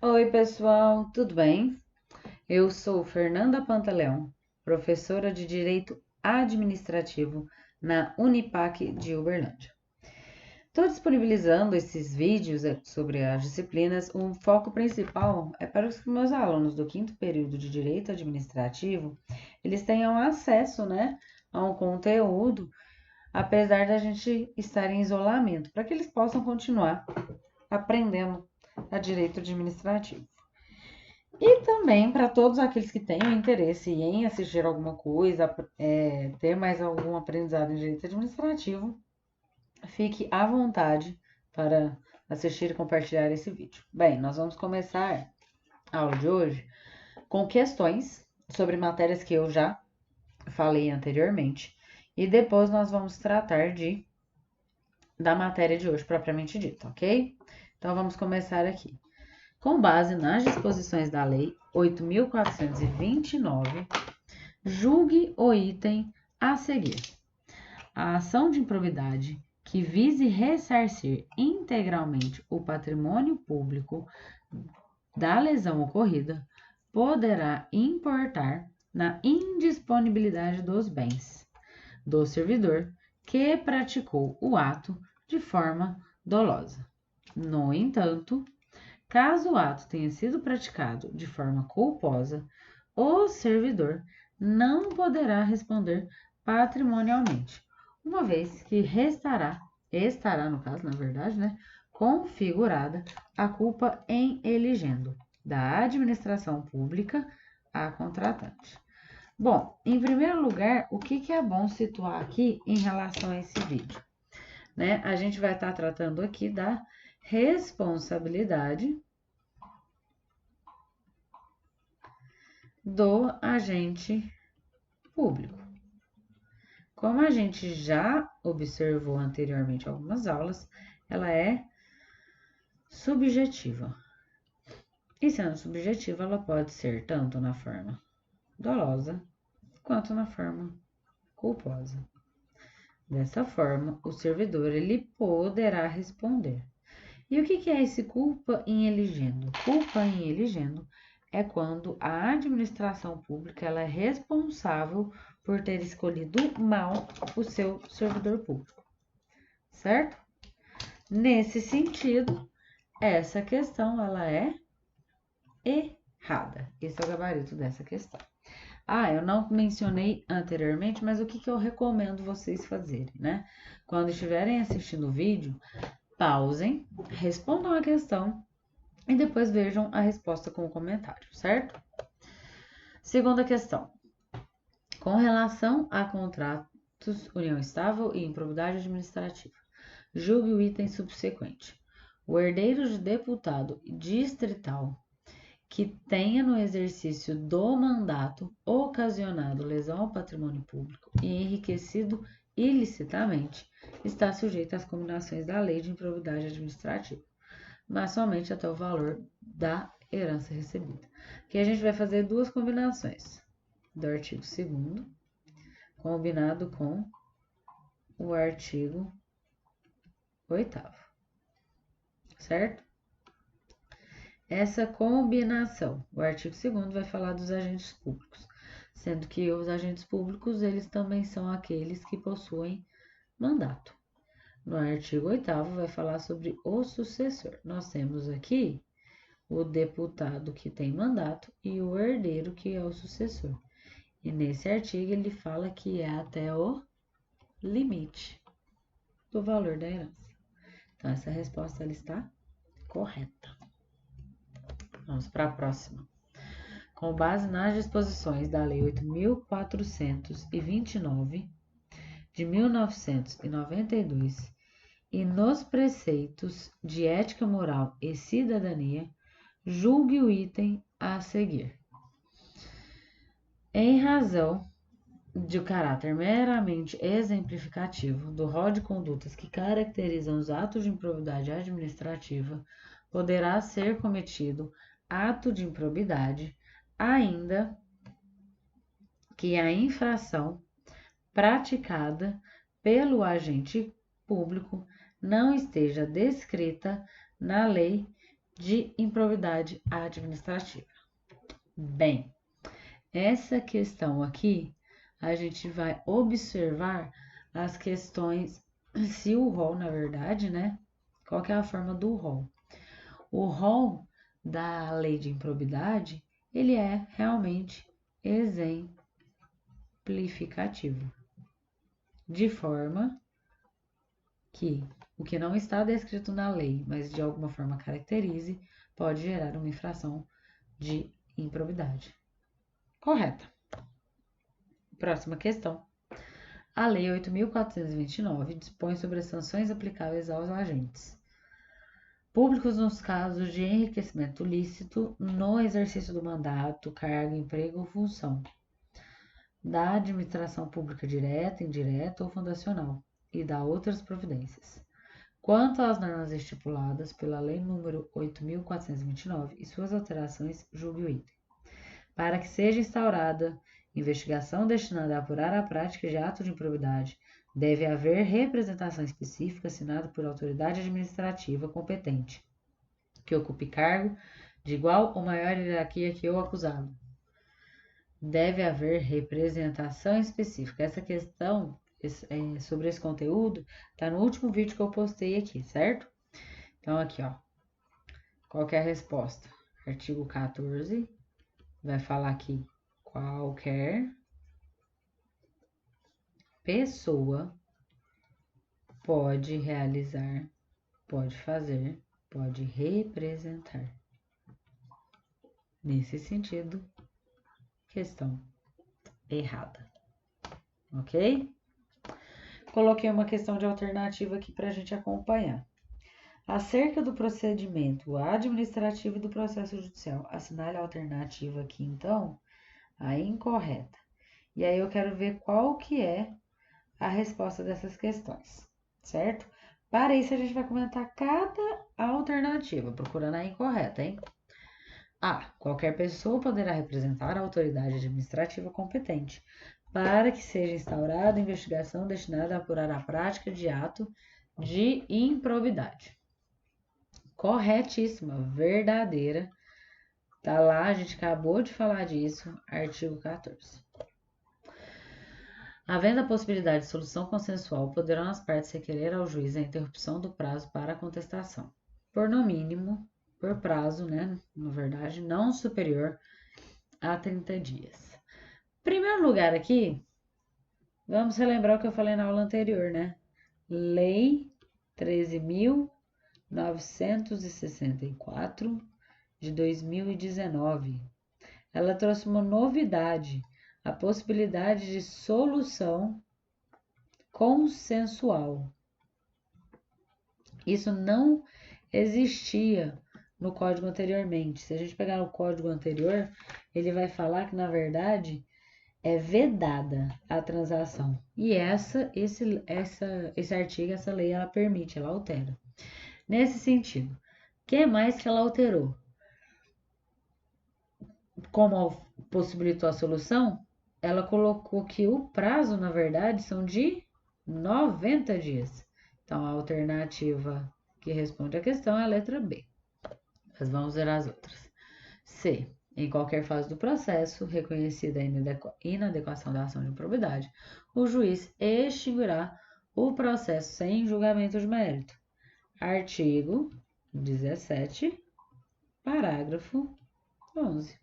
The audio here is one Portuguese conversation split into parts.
Oi, pessoal, tudo bem? Eu sou Fernanda Pantaleão, professora de Direito Administrativo na Unipac de Uberlândia. Estou disponibilizando esses vídeos sobre as disciplinas. O foco principal é para os meus alunos do quinto período de Direito Administrativo, eles tenham acesso, a um conteúdo, apesar da gente estar em isolamento, para que eles possam continuar aprendendo a Direito Administrativo. E também para todos aqueles que tenham interesse em assistir alguma coisa, ter mais algum aprendizado em direito administrativo, fique à vontade para assistir e compartilhar esse vídeo. Bem, nós vamos começar a aula de hoje com questões sobre matérias que eu já falei anteriormente e depois nós vamos tratar da matéria de hoje propriamente dita, ok? Então vamos começar aqui. Com base nas disposições da Lei 8.429, julgue o item a seguir. A ação de improbidade que vise ressarcir integralmente o patrimônio público da lesão ocorrida poderá importar na indisponibilidade dos bens do servidor que praticou o ato de forma dolosa. No entanto, caso o ato tenha sido praticado de forma culposa, o servidor não poderá responder patrimonialmente, uma vez que estará no caso, na verdade, configurada a culpa em eligendo da administração pública a contratante. Bom, em primeiro lugar, o que é bom situar aqui em relação a esse vídeo? A gente vai estar tratando aqui da responsabilidade do agente público. Como a gente já observou anteriormente em algumas aulas, ela é subjetiva. E sendo subjetiva, ela pode ser tanto na forma dolosa quanto na forma culposa. Dessa forma, o servidor ele poderá responder. E o que é esse culpa em eligendo? Culpa em eligendo é quando a administração pública ela é responsável por ter escolhido mal o seu servidor público, certo? Nesse sentido, essa questão ela é errada. Esse é o gabarito dessa questão. Eu não mencionei anteriormente, mas o que eu recomendo vocês fazerem, Quando estiverem assistindo o vídeo, pausem, respondam a questão e depois vejam a resposta com o comentário, certo? Segunda questão. Com relação a contratos, união estável e improbidade administrativa, julgue o item subsequente. O herdeiro de deputado distrital que tenha no exercício do mandato ocasionado lesão ao patrimônio público e enriquecido ilicitamente está sujeito às combinações da lei de improbidade administrativa, mas somente até o valor da herança recebida. Aqui a gente vai fazer duas combinações do artigo 2º, combinado com o artigo 8º, certo? Essa combinação, o artigo 2º vai falar dos agentes públicos, sendo que os agentes públicos, eles também são aqueles que possuem mandato. No artigo 8º vai falar sobre o sucessor. Nós temos aqui o deputado que tem mandato e o herdeiro que é o sucessor. E nesse artigo ele fala que é até o limite do valor da herança. Então essa resposta ela está correta. Vamos para a próxima. Com base nas disposições da Lei 8.429 de 1992 e nos preceitos de ética moral e cidadania, julgue o item a seguir. Em razão de caráter meramente exemplificativo do rol de condutas que caracterizam os atos de improbidade administrativa, poderá ser cometido ato de improbidade, ainda que a infração praticada pelo agente público não esteja descrita na lei de improbidade administrativa. Bem, essa questão aqui, a gente vai observar as questões, se o rol, na verdade, né? Qual que é a forma do rol? O rol da lei de improbidade, ele é realmente exemplificativo, de forma que o que não está descrito na lei, mas de alguma forma caracterize, pode gerar uma infração de improbidade. Correta. Próxima questão. A Lei 8.429 dispõe sobre as sanções aplicáveis aos agentes públicos nos casos de enriquecimento ilícito no exercício do mandato, cargo, emprego ou função da administração pública direta, indireta ou fundacional e da outras providências. Quanto às normas estipuladas pela Lei nº 8.429 e suas alterações, julgue o item. Para que seja instaurada investigação destinada a apurar a prática de ato de improbidade, deve haver representação específica assinada por autoridade administrativa competente, que ocupe cargo de igual ou maior hierarquia que o acusado. Deve haver representação específica. Essa questão sobre esse conteúdo está no último vídeo que eu postei aqui, certo? Então, aqui, ó. Qual que é a resposta? Artigo 14 vai falar que qualquer pessoa pode realizar, pode fazer, pode representar. Nesse sentido, questão errada. Ok? Coloquei uma questão de alternativa aqui para a gente acompanhar. Acerca do procedimento administrativo e do processo judicial, assinale a alternativa aqui, então, a incorreta. E aí eu quero ver qual que é a resposta dessas questões, certo? Para isso, a gente vai comentar cada alternativa, procurando a incorreta, hein? A. Qualquer pessoa poderá representar a autoridade administrativa competente para que seja instaurada investigação destinada a apurar a prática de ato de improbidade. Corretíssima, verdadeira. Tá lá, a gente acabou de falar disso, artigo 14. Havendo a possibilidade de solução consensual, poderão as partes requerer ao juiz a interrupção do prazo para a contestação, por no mínimo, por prazo, né, na verdade, não superior a 30 dias. Primeiro lugar aqui, vamos relembrar o que eu falei na aula anterior, né? Lei 13.964 de 2019. Ela trouxe uma novidade, a possibilidade de solução consensual. Isso não existia no código anteriormente. Se a gente pegar o código anterior, ele vai falar que, na verdade, é vedada a transação. E esse artigo, essa lei, ela permite, ela altera. Nesse sentido, o que mais que ela alterou? Como possibilitou a solução, ela colocou que o prazo, na verdade, são de 90 dias. Então, a alternativa que responde a questão é a letra B. Mas vamos ver as outras. C. Em qualquer fase do processo, reconhecida a inadequação da ação de improbidade, o juiz extinguirá o processo sem julgamento de mérito. Artigo 17, parágrafo 11.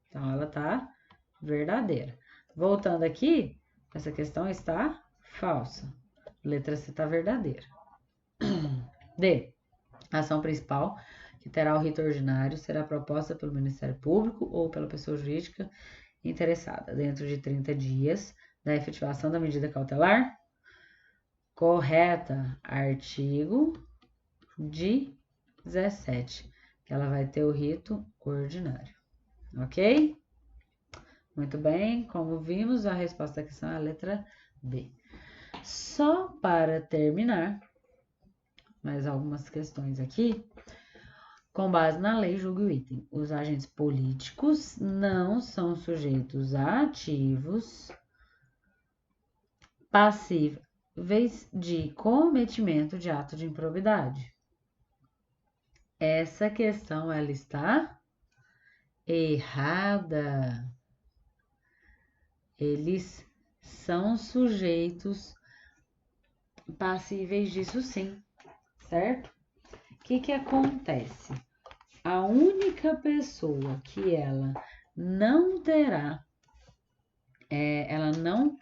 Então, ela está verdadeira. Voltando aqui, essa questão está falsa. Letra C está verdadeira. D. A ação principal, que terá o rito ordinário, será proposta pelo Ministério Público ou pela pessoa jurídica interessada, dentro de 30 dias da efetivação da medida cautelar. Correta. Artigo 17, que ela vai ter o rito ordinário. Ok? Muito bem, como vimos, a resposta da questão é a letra B. Só para terminar, mais algumas questões aqui. Com base na lei, julgue o item. Os agentes políticos não são sujeitos ativos passíveis de cometimento de ato de improbidade. essa questão ela está errada. Eles são sujeitos passíveis disso sim, certo? O que acontece? A única pessoa que ela não terá, ela não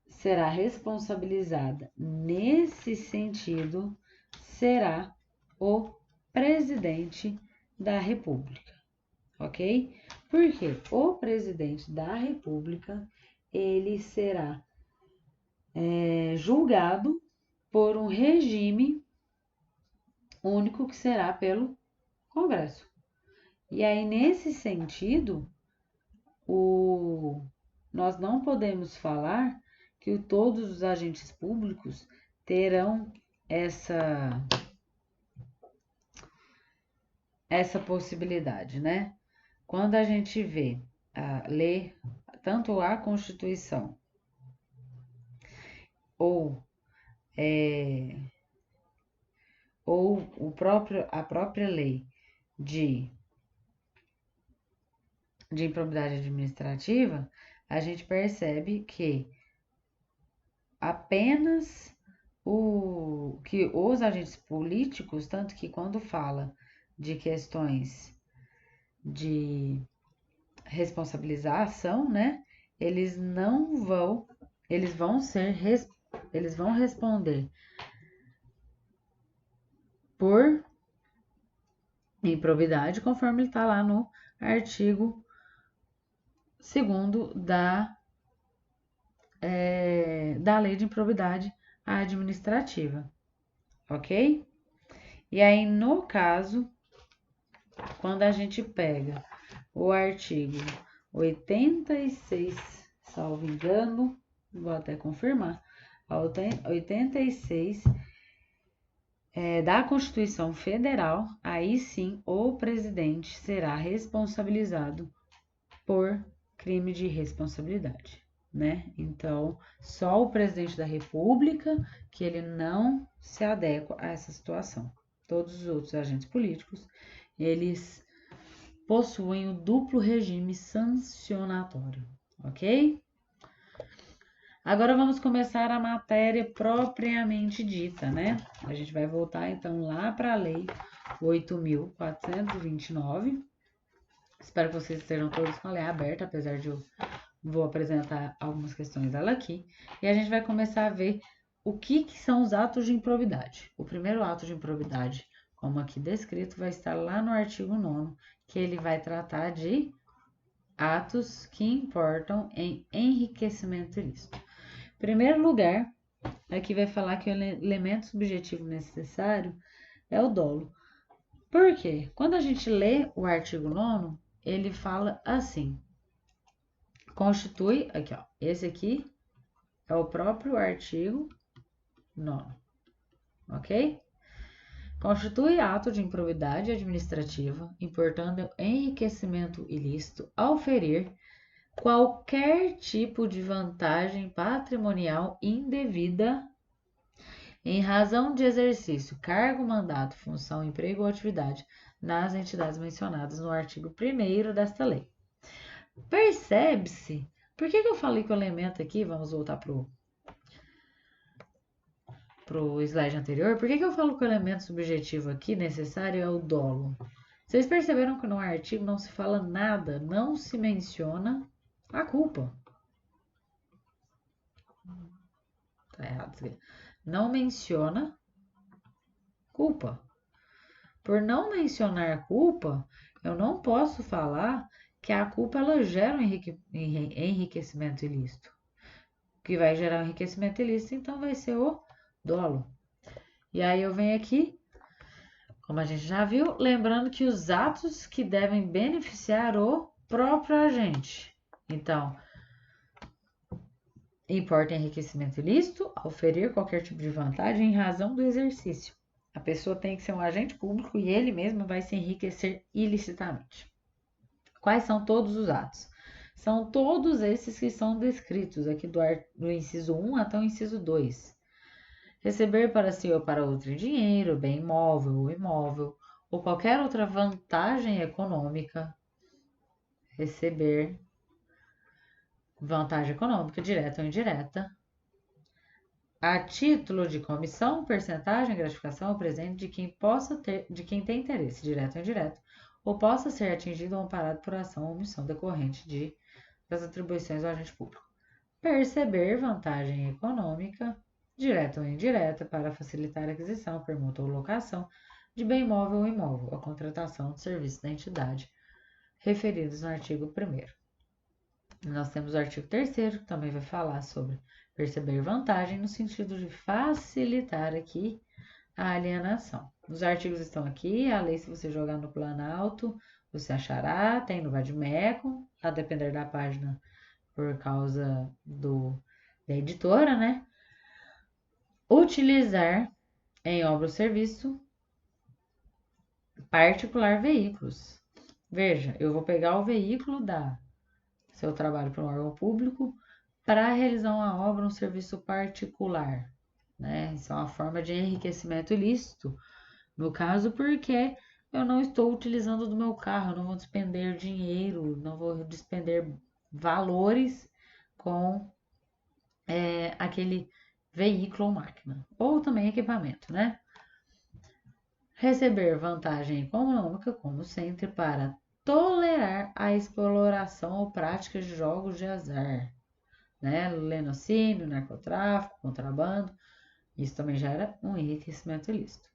será responsabilizada nesse sentido, será o presidente da República, ok? Porque o presidente da República, ele será julgado por um regime único que será pelo Congresso. E aí, nesse sentido, nós não podemos falar que todos os agentes públicos terão essa possibilidade, né? Quando a gente lê tanto a Constituição ou a própria lei de improbidade administrativa, a gente percebe que apenas que os agentes políticos, tanto que quando fala de questões de responsabilização, né, eles vão responder por improbidade, conforme ele está lá no artigo 2º da lei de improbidade administrativa, ok? E aí, no caso, quando a gente pega o artigo 86, salvo engano, vou até confirmar, 86 da Constituição Federal, aí sim o presidente será responsabilizado por crime de responsabilidade, né? Então, só o presidente da República que ele não se adequa a essa situação. Todos os outros agentes políticos, eles possuem o duplo regime sancionatório, ok? Agora vamos começar a matéria propriamente dita, né? A gente vai voltar então lá para a Lei 8.429. Espero que vocês estejam todos com a lei aberta, apesar de eu vou apresentar algumas questões dela aqui. E a gente vai começar a ver o que são os atos de improbidade. O primeiro ato de improbidade, como aqui descrito, vai estar lá no artigo 9º, que ele vai tratar de atos que importam em enriquecimento ilícito. Em primeiro lugar, aqui vai falar que o elemento subjetivo necessário é o dolo. Por quê? Quando a gente lê o artigo 9º, ele fala assim: constitui, aqui ó, esse aqui é o próprio artigo 9º, ok? Constitui ato de improbidade administrativa, importando enriquecimento ilícito ao ferir qualquer tipo de vantagem patrimonial indevida em razão de exercício, cargo, mandato, função, emprego ou atividade nas entidades mencionadas no artigo 1º desta lei. Percebe-se, por que eu falei que o elemento aqui, vamos voltar pro slide anterior, por que eu falo que o elemento subjetivo aqui necessário é o dolo? Vocês perceberam que no artigo não se fala nada, não se menciona a culpa. Tá errado. Não menciona culpa. Por não mencionar culpa, eu não posso falar que a culpa ela gera um enriquecimento ilícito. O que vai gerar um enriquecimento ilícito, então, vai ser o dolo. E aí eu venho aqui, como a gente já viu, lembrando que os atos que devem beneficiar o próprio agente. Então, importa enriquecimento ilícito ao ferir qualquer tipo de vantagem em razão do exercício. A pessoa tem que ser um agente público e ele mesmo vai se enriquecer ilicitamente. Quais são todos os atos? São todos esses que são descritos aqui do inciso 1 até o inciso 2. Receber para si ou para outro dinheiro, bem móvel ou imóvel, ou qualquer outra vantagem econômica, receber vantagem econômica, direta ou indireta, a título de comissão, percentagem, gratificação ou presente de quem tem interesse, direto ou indireto, ou possa ser atingido ou amparado por ação ou omissão decorrente das atribuições do agente público. Perceber vantagem econômica, direta ou indireta, para facilitar a aquisição, permuta ou locação de bem móvel ou imóvel, a contratação de serviços da entidade, referidos no artigo 1º. Nós temos o artigo 3º, que também vai falar sobre perceber vantagem no sentido de facilitar aqui a alienação. Os artigos estão aqui, a lei, se você jogar no Planalto, você achará, tem no Vadimeco, a depender da página por causa da editora, né? Utilizar em obra ou serviço particular veículos. Veja, eu vou pegar o veículo da seu trabalho para um órgão público para realizar uma obra ou um serviço particular, né? Isso é uma forma de enriquecimento ilícito, no caso, porque eu não estou utilizando do meu carro, eu não vou despender dinheiro, não vou despender valores com aquele veículo ou máquina, ou também equipamento, né? Receber vantagem econômica, como sempre, para tolerar a exploração ou prática de jogos de azar, né? Lenocínio, narcotráfico, contrabando, isso também já era um enriquecimento ilícito.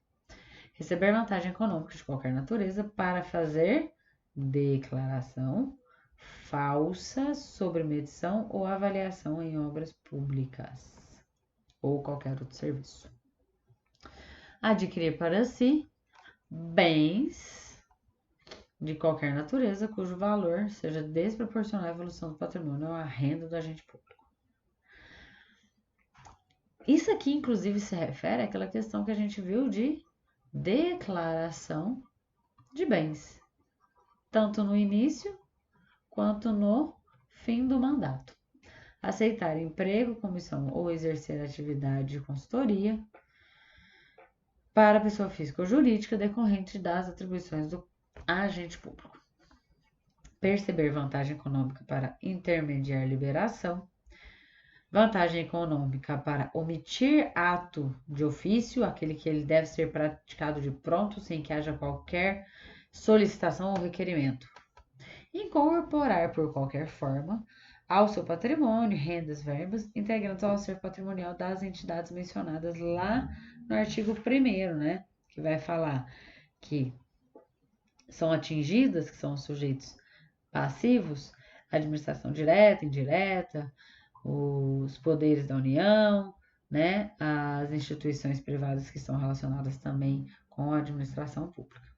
Receber vantagem econômica de qualquer natureza para fazer declaração falsa sobre medição ou avaliação em obras públicas ou qualquer outro serviço. Adquirir para si bens de qualquer natureza cujo valor seja desproporcional à evolução do patrimônio ou à renda do agente público. Isso aqui, inclusive, se refere àquela questão que a gente viu de declaração de bens, tanto no início quanto no fim do mandato. Aceitar emprego, comissão ou exercer atividade de consultoria para pessoa física ou jurídica decorrente das atribuições do agente público. Perceber vantagem econômica para intermediar liberação. Vantagem econômica para omitir ato de ofício, aquele que ele deve ser praticado de pronto, sem que haja qualquer solicitação ou requerimento. Incorporar por qualquer forma ao seu patrimônio, rendas, verbas, integrantes ao acervo patrimonial das entidades mencionadas lá no artigo 1º, né? Que vai falar que são atingidas, que são os sujeitos passivos, administração direta, indireta, os poderes da União, né? As instituições privadas que estão relacionadas também com a administração pública.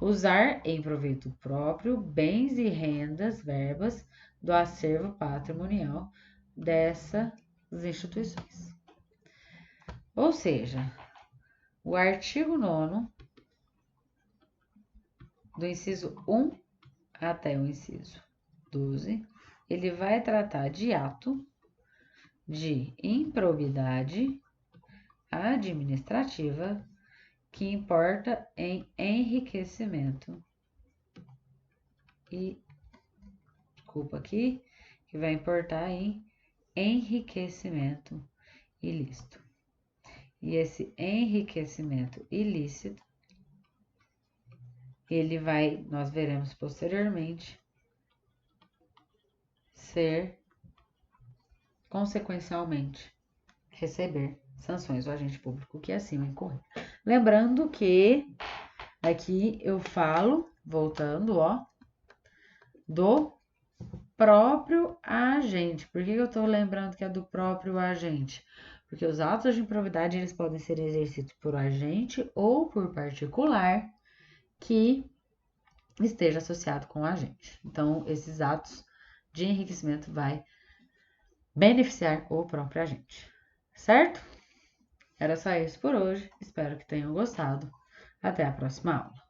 Usar em proveito próprio bens e rendas, verbas, do acervo patrimonial dessas instituições. Ou seja, o artigo 9º, do inciso 1 até o inciso 12, ele vai tratar de ato de improbidade administrativa que importa em enriquecimento que vai importar em enriquecimento ilícito. E esse enriquecimento ilícito, nós veremos posteriormente, ser, consequencialmente, receber sanções do agente público que assim o incorrer. Lembrando que aqui eu falo, voltando, do próprio agente. Por que eu estou lembrando que é do próprio agente? Porque os atos de improbidade, eles podem ser exercidos por agente ou por particular que esteja associado com o agente. Então, esses atos de enriquecimento vai beneficiar o próprio agente, certo? Era só isso por hoje. Espero que tenham gostado. Até a próxima aula.